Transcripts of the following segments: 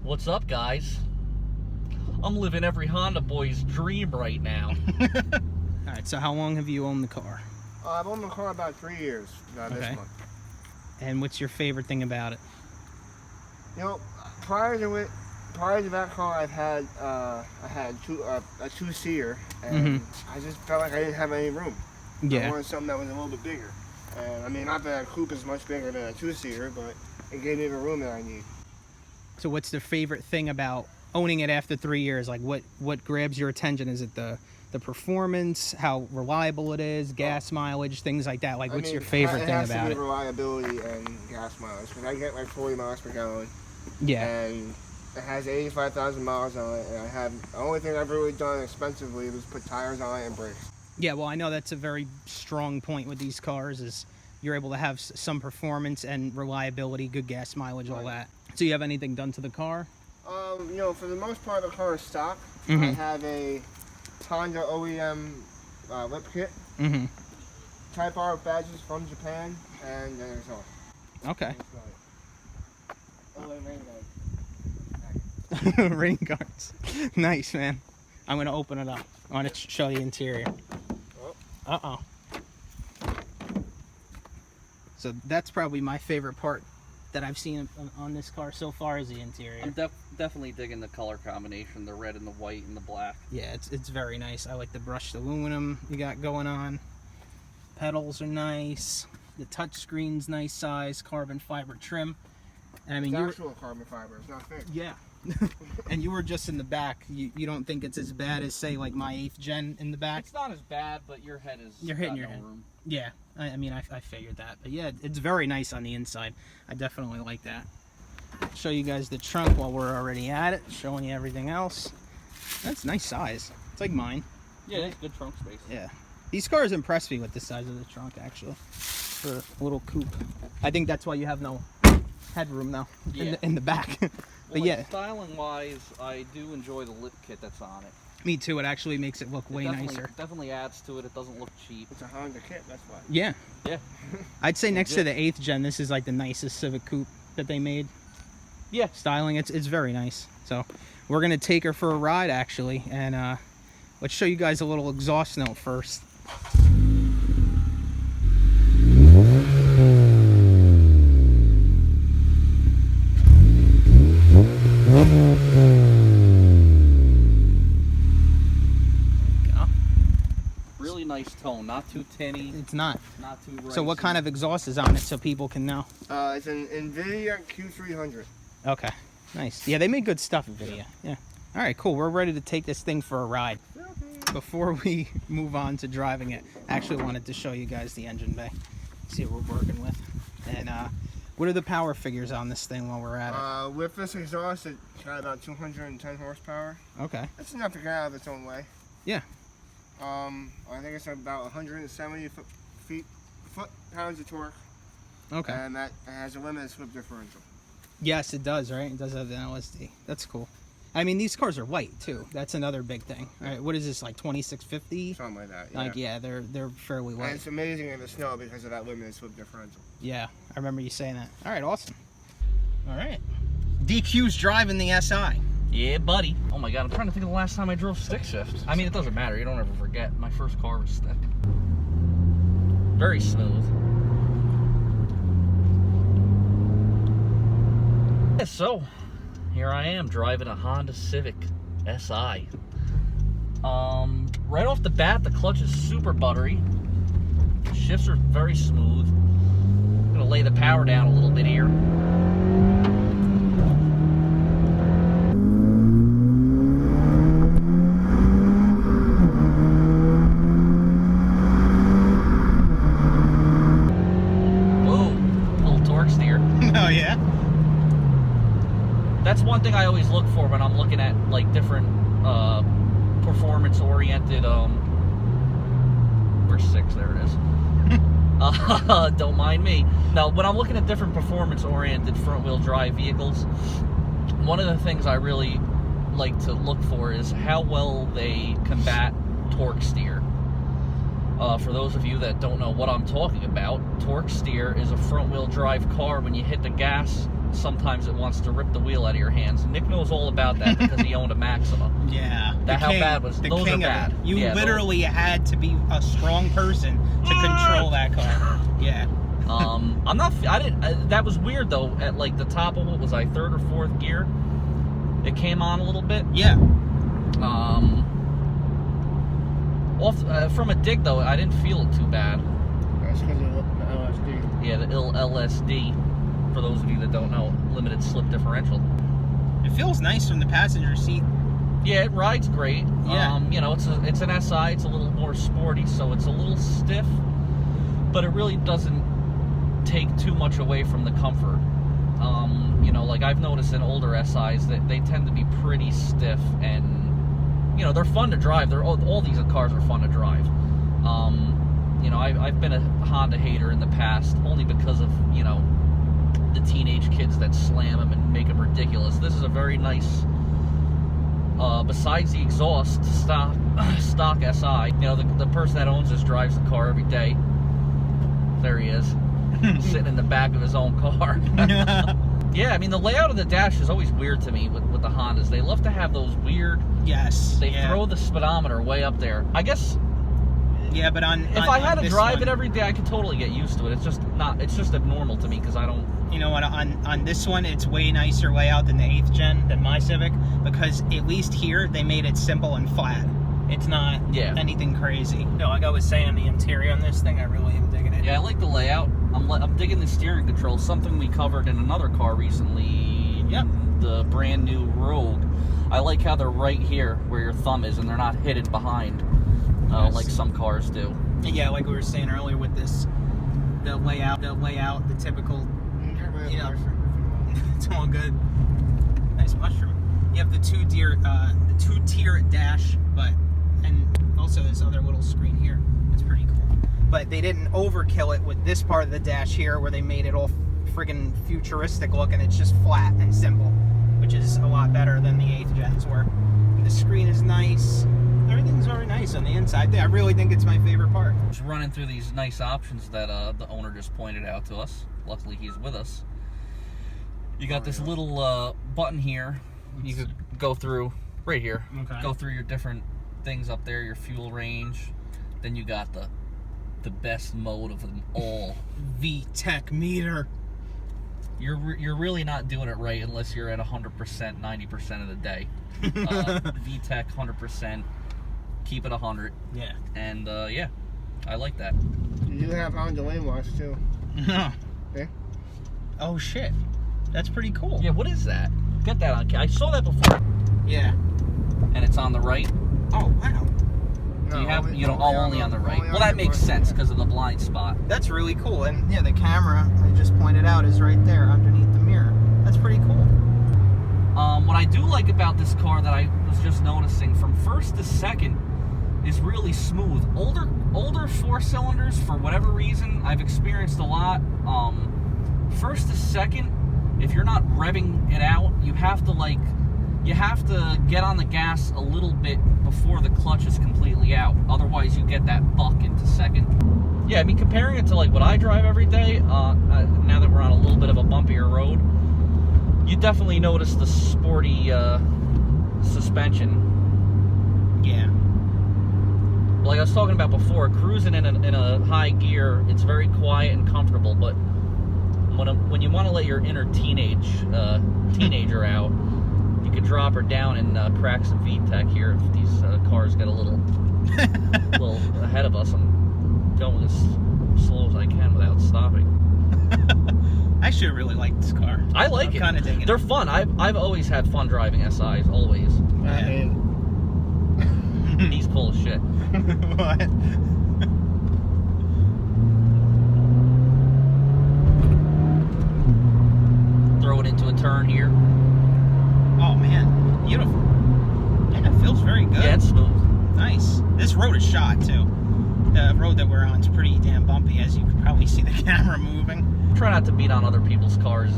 What's up, guys? I'm living every Honda boy's dream right now. Alright, so how long have you owned the car? I've owned the car about 3 years this month. And what's your favorite thing about it? You know, prior to that car, I had a two-seater, and I just felt like I didn't have any room. Yeah. I wanted something that was a little bit bigger. And I mean, not that a coupe is much bigger than a two-seater, but it gave me the room that I need. So what's the favorite thing about owning it after 3 years? Like what grabs your attention? Is it the performance, how reliable it is, gas mileage, things like that? Like, what's your favorite thing about it? It has to be reliability and gas mileage, because I get like 40 miles per gallon. Yeah. And it has 85,000 miles on it, and the only thing I've really done expensively was put tires on it and brakes. Yeah, well, I know that's a very strong point with these cars, is you're able to have some performance and reliability, good gas mileage, all that. So you have anything done to the car? You know, for the most part, the car is stock. I have a Honda OEM lip kit, Type R badges from Japan, and then it's all. Okay. Oh, wait, rain guard. Rain guards. Nice, man. I'm going to open it up. I want to show the interior. Uh-oh. So that's probably my favorite part that I've seen on this car so far, is the interior. I'm definitely digging the color combination, the red and the white and the black. Yeah, it's very nice. I like the brushed aluminum you got going on. Pedals are nice. The touch screen's nice size, carbon fiber trim. And I mean, it's actual carbon fiber, it's not fake. Yeah. And you were just in the back. You don't think it's as bad as, say, like my 8th gen in the back? It's not as bad, but your head is You're hitting your head. Room. Yeah, I mean, I figured that. But yeah, it's very nice on the inside. I definitely like that. Show you guys the trunk while we're already at it, showing you everything else. That's nice size. It's like mine. Yeah, it's good trunk space. Yeah. These cars impress me with the size of the trunk, actually, for a little coupe. I think that's why you have no headroom, though, in the back. But well, styling-wise, I do enjoy the lip kit that's on it. Me too. It actually makes it look way nicer. It definitely adds to it. It doesn't look cheap. It's a Honda kit, that's why. Yeah. Yeah. I'd say next to the 8th gen, this is like the nicest Civic Coupe that they made. Yeah. Styling, it's very nice. So we're going to take her for a ride, actually. And let's show you guys a little exhaust note first. Really nice tone, not too tinny. It's not. Not too racy. So what kind of exhaust is on it so people can know? It's an NVIDIA Q300. Okay, nice. Yeah, they make good stuff, NVIDIA. Yeah. All right, cool. We're ready to take this thing for a ride. Before we move on to driving it, I actually wanted to show you guys the engine bay. See what we're working with. And what are the power figures on this thing while we're at it? With this exhaust, it's got about 210 horsepower. Okay. That's enough to get out of its own way. Yeah. I think it's about 170 foot-pounds of torque. Okay. And that has a limited slip differential. Yes, it does, right? It does have the LSD. That's cool. I mean, these cars are white, too. That's another big thing. All right, what is this, like 2650? Something like that, yeah. Like, yeah, they're fairly white. And it's amazing in the snow because of that limited slip differential. Yeah, I remember you saying that. All right, awesome. All right. DQ's driving the SI. Yeah, buddy. Oh my god, I'm trying to think of the last time I drove stick shift. I mean, it doesn't matter. You don't ever forget. My first car was stick. Very smooth. Yeah, so, here I am driving a Honda Civic Si. Right off the bat, the clutch is super buttery. The shifts are very smooth. I'm gonna lay the power down a little bit here. That's one thing I always look for when I'm looking at like different performance-oriented. Where's 6? There it is. Don't mind me. Now, when I'm looking at different performance-oriented front-wheel drive vehicles, one of the things I really like to look for is how well they combat torque steer. For those of you that don't know what I'm talking about, torque steer is a front-wheel drive car. When you hit the gas sometimes it wants to rip the wheel out of your hands. Nick knows all about that because he owned a Maxima. Yeah. How bad was those are bad. You literally had to be a strong person to control that car. Yeah. That was weird though. At like the top of what was I, third or fourth gear, it came on a little bit. Yeah. From a dig though, I didn't feel it too bad. That's because of the LSD. Yeah, the LSD. For those of you that don't know, limited slip differential. It feels nice from the passenger seat. Yeah, it rides great. Yeah. You know, it's an SI. It's a little more sporty, so it's a little stiff, but it really doesn't take too much away from the comfort. You know, like I've noticed in older SIs that they tend to be pretty stiff, and you know they're fun to drive. All these cars are fun to drive. You know, I've been a Honda hater in the past only because of, you know, the teenage kids that slam them and make them ridiculous. This is a very nice, besides the exhaust, stock SI. You know, the person that owns this drives the car every day. There he is, sitting in the back of his own car. Yeah, I mean, the layout of the dash is always weird to me with the Hondas. They love to have those weird... Yes. They throw the speedometer way up there. I guess... Yeah, but if I had to drive it every day, I could totally get used to it. It's just not. It's just abnormal to me because I don't. You know what? On this one, it's way nicer layout than the 8th gen, than my Civic, because at least here they made it simple and flat. It's not anything crazy. No, like I was saying, the interior on this thing, I really am digging it. Yeah, I like the layout. I'm digging the steering control. Something we covered in another car recently. Yep. The brand new Rogue. I like how they're right here where your thumb is, and they're not hidden behind. Like some cars do. Yeah, like we were saying earlier with this, the layout, the typical, you know, it's all good. Nice mushroom. You have the two-tier dash, and also this other little screen here. It's pretty cool. But they didn't overkill it with this part of the dash here, where they made it all friggin' futuristic looking. It's just flat and simple, which is a lot better than the 8th gens were. And the screen is nice. Everything's very nice on the inside. I really think it's my favorite part. Just running through these nice options that the owner just pointed out to us. Luckily, he's with us. You got this little button here. You could go through right here. Okay. Go through your different things up there, your fuel range. Then you got the best mode of them all. VTEC meter. You're really not doing it right unless you're at 100%, 90% of the day. VTEC 100%. Keep it 100. Yeah. And yeah, I like that. You do have on the lane watch too. Okay. Oh shit, that's pretty cool. Yeah, what is that? Get that on. I saw that before. Yeah. And it's on the right. Oh wow. Do you have only on the right? Well, that makes sense because of the blind spot. That's really cool. And yeah, the camera I just pointed out is right there underneath the mirror. That's pretty cool. What I do like about this car that I was just noticing, from first to second, is really smooth. Older 4-cylinders, for whatever reason, I've experienced a lot. First to second, if you're not revving it out, you have to get on the gas a little bit before the clutch is completely out. Otherwise, you get that buck into second. Yeah, I mean, comparing it to like what I drive every day, now that we're on a little bit of a bumpier road, you definitely notice the sporty suspension. Yeah. Like I was talking about before, cruising in a high gear, it's very quiet and comfortable. But when you want to let your inner teenager out, you can drop her down and crack some VTEC here. If these cars get a little ahead of us, I'm going as slow as I can without stopping. I should really like this car. I like it. Kind of digging it. They're fun. I've always had fun driving SIs. Always. Yeah. He's full of shit. What? Throw it into a turn here. Oh man, beautiful. Yeah, it feels very good. Yeah, it's smooth. Nice. This road is shot too. The road that we're on is pretty damn bumpy, as you can probably see the camera moving. Try not to beat on other people's cars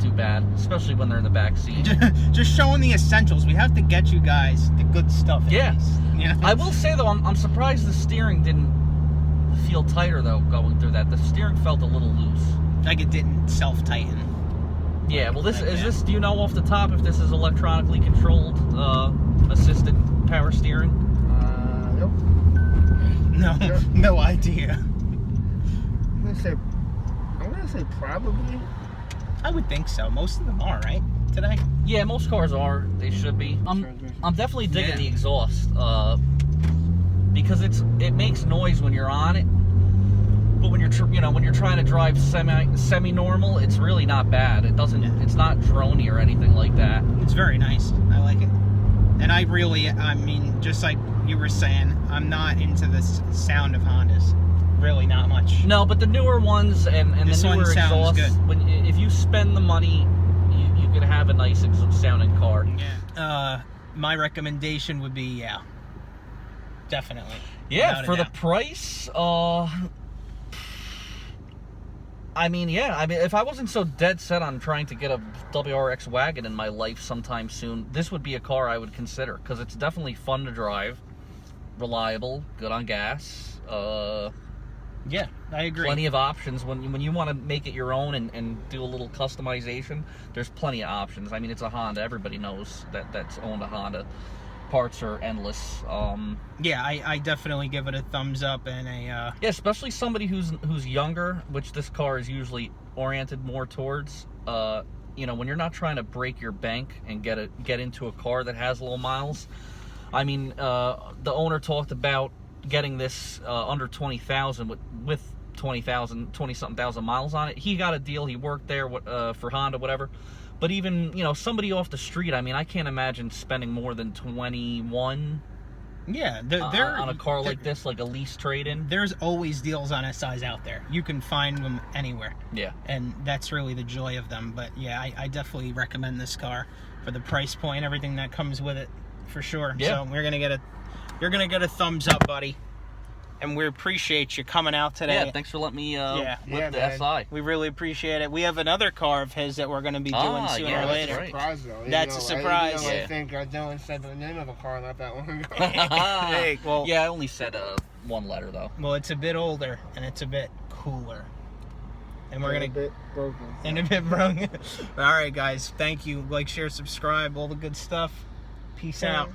too bad, especially when they're in the back seat. Just showing the essentials. We have to get you guys the good stuff. Yeah. You know? I will say though, I'm surprised the steering didn't feel tighter though going through that. The steering felt a little loose. Like it didn't self-tighten. Yeah, well, this Like is that. this. Do you know off the top if this is electronically controlled, assisted power steering? Nope. No, Sure. no idea. I'm gonna say probably. I would think so. Most of them are, right? Today? Yeah, most cars are. They should be. I'm definitely digging Yeah. the exhaust, because it makes noise when you're on it. But when you're trying to drive semi normal, it's really not bad. It doesn't. Yeah. It's not droney or anything like that. It's very nice. I like it. And I mean, just like you were saying, I'm not into the sound of Hondas. Really not much. No, but the newer ones and This the one newer sounds exhausts, good. if you spend the money, you can have a nice sounding car. Yeah. My recommendation would be, yeah. Definitely. Yeah, Without a for the doubt. price, I mean, if I wasn't so dead set on trying to get a WRX wagon in my life sometime soon, this would be a car I would consider, because it's definitely fun to drive, reliable, good on gas, Yeah, I agree. plenty of options. When you want to make it your own and do a little customization, there's plenty of options. I mean, it's a Honda. Everybody knows that's owned a Honda. Parts are endless. Yeah, I definitely give it a thumbs up and a Yeah, especially somebody who's younger, which this car is usually oriented more towards. When you're not trying to break your bank and get into a car that has low miles. I mean, the owner talked about getting this under 20,000 with 20-something thousand miles on it. He got a deal. He worked there for Honda, whatever. But even, somebody off the street, I mean, I can't imagine spending more than 21 yeah, on a car like this, like a lease trade-in. There's always deals on SIs out there. You can find them anywhere. Yeah. And that's really the joy of them. But yeah, I definitely recommend this car for the price point, everything that comes with it, for sure. Yeah. So you're gonna get a thumbs up, buddy. And we appreciate you coming out today. Yeah, thanks for letting me Yeah. whip the man. SI. We really appreciate it. We have another car of his that we're going to be doing sooner yeah, or that's later. right. Surprise, though. That's a surprise. I Yeah. think Dylan said the name of a car not that long ago. Hey, well, Yeah, I only said one letter though. well, it's a bit older and it's a bit cooler. And we're A going to bit broken. and a bit broken. All right, guys. Thank you. Like, share, subscribe, all the good stuff. Peace out.